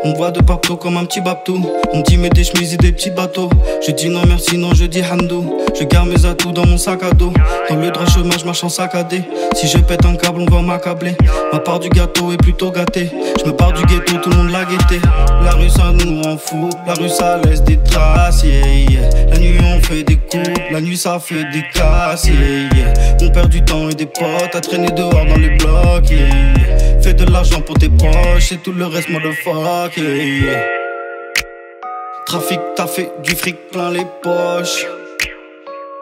On me voit de partout comme un petit babtou. On me dit mets des chemises et des petits bateaux. Je dis non merci, non je dis hamdou. Je garde mes atouts dans mon sac à dos. Dans le droit chemin je marche en saccadé. Si je pète un câble on va m'accabler. Ma part du gâteau est plutôt gâtée. Je me pars du ghetto, tout le monde l'a guetté. La rue ça nous rend fou, la rue ça laisse des traces, yeah, yeah. La nuit on fait des coups, la nuit ça fait des casses, yeah, yeah. On perd du temps et des potes à traîner dehors dans les blocs, yeah, yeah. Fais de l'argent pour tes proches et tout le reste motherfuck, yeah, yeah. Trafic, t'as fait du fric plein les poches.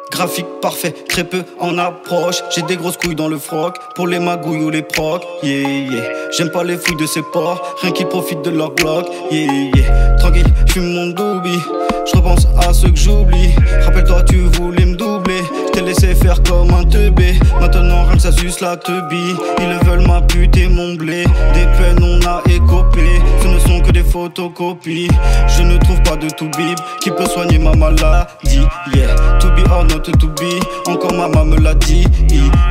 Graphique parfait, très peu en approche. J'ai des grosses couilles dans le froc, pour les magouilles ou les procs, yeah, yeah. J'aime pas les fouilles de ces porcs, rien qui profitent de leur Glock, yeah, yeah. Tranquille, j'fume mon doobie, j'repense à ceux que j'oublie. Rappelle-toi, tu voulais me doubler, j't'ai laissé faire comme un teubé. Maintenant rien que ça suce la teubie. Ils veulent m'amputer mon blé, des peines on a écopé. Ce ne sont que des photocopies. Je ne trouve pas de toubib qui peut soigner ma maladie, yeah. To be or not to be, encore maman me l'a dit,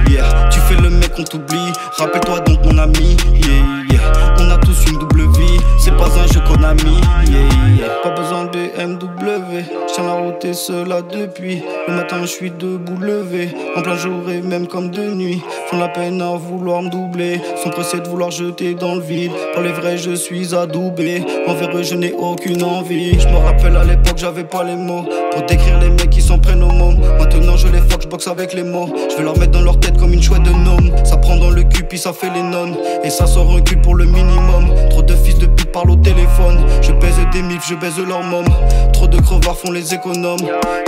yeah. Tu fais le mec on t'oublie, rappelle-toi donc mon ami, yeah, yeah. On a tous une double vie, c'est pas un jeu Konami, yeah, yeah. Pas besoin de BMW, j'tiens la route et cela depuis. Le matin je suis debout levé, en plein jour et même comme de nuit. Font la peine à vouloir me doubler, sont pressés de vouloir jeter dans le vide. Pour les vrais je suis adoubé, envers eux je n'ai aucune envie. Je me rappelle à l'époque j'avais pas les mots pour décrire les mecs qui s'en prennent au môme. Maintenant je les fuck, je boxe avec les mots. Je vais leur mettre dans leur tête comme une chouette de gnome. Ça prend dans le cul puis ça fait les nonnes, et ça sort un cul pour le minimum. Trop de fils de pute parlent au téléphone. Je baise des mifs, je baise leur môme. Trop de crevards font les économes,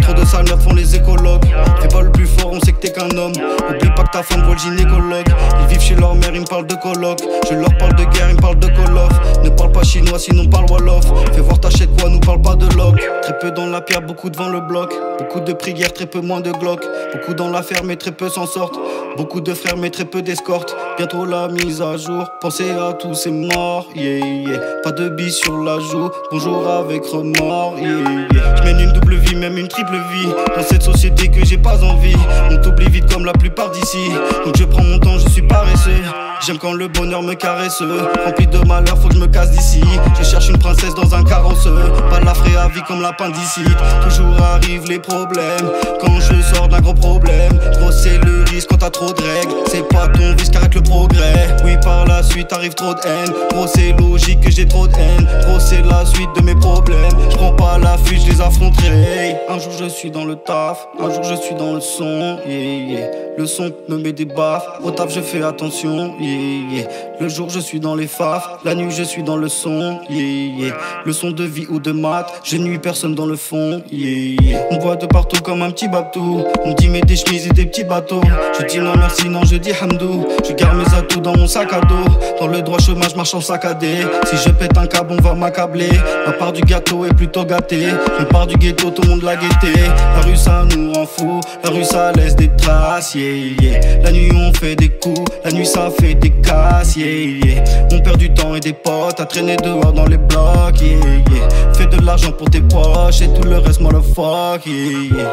trop de sales merdes font les écologues. Fais pas le plus fort, on sait que t'es qu'un homme. Oublie pas que ta femme voit le gynécologue. Ils vivent chez leur mère, ils me parlent de coloc. Je leur parle de guerre, ils me parlent de call of. Ne parle pas chinois sinon parle wolof. Fais voir t'achètes quoi, nous parle pas de loc. Très peu dans la pierre, beaucoup devant le bloc. Beaucoup de prières, très peu moins de glock. Beaucoup dans la ferme mais très peu s'en sortent. Beaucoup de frères mais très peu d'escortes. Bientôt la mise à jour, pensez à tous ces morts, yeah, yeah. Pas de bis sur la joue, bonjour avec remords, yeah, yeah. Je mène une double vie, même une triple vie, dans cette société que j'ai pas envie. On t'oublie vite comme la plupart d'ici, donc je prends mon temps, je suis paresseux. J'aime quand le bonheur me caresse, rempli de malheur, faut que je me casse d'ici. Je cherche une princesse dans un carrosse, pas de la vraie à vie comme l'appendicite. Toujours arrivent les problèmes, quand je sors d'un gros problème. Gros c'est le risque quand t'as trop de règles, c'est pas ton vice qu'arrête le progrès. Oui par la suite arrive trop de haine, gros c'est logique que j'ai trop de haine. Gros c'est la suite de mes problèmes, je prends pas la fuite, je les affronterai. Un jour je suis dans le taf, un jour je suis dans le son, yeah, yeah. Le son me met des baffes, au taf je fais attention, yeah, yeah. Le jour je suis dans les faf, la nuit je suis dans le son, yeah, yeah. Le son de vie ou de maths, je nuis personne dans le fond, yeah, yeah. On me voit de partout comme un petit babtou. On me dit mets des chemises et des petits bateaux. Je dis non merci, non je dis hamdou. Je garde mes atouts dans mon sac à dos. Dans le droit chemin je marche en saccadé. Si je pète un câble on va m'accabler. Ma part du gâteau est plutôt gâtée. Je pars du ghetto, tout le monde l'a guetté. La rue ça nous rend fou, la rue ça laisse des traces, yeah, yeah. La nuit on fait des coups, la nuit ça fait des casses, yeah, yeah. On perd du temps et des potes à traîner dehors dans les blocs, yeah, yeah. Fais de l'argent pour tes proches et tout le reste motherfuck, yeah, yeah.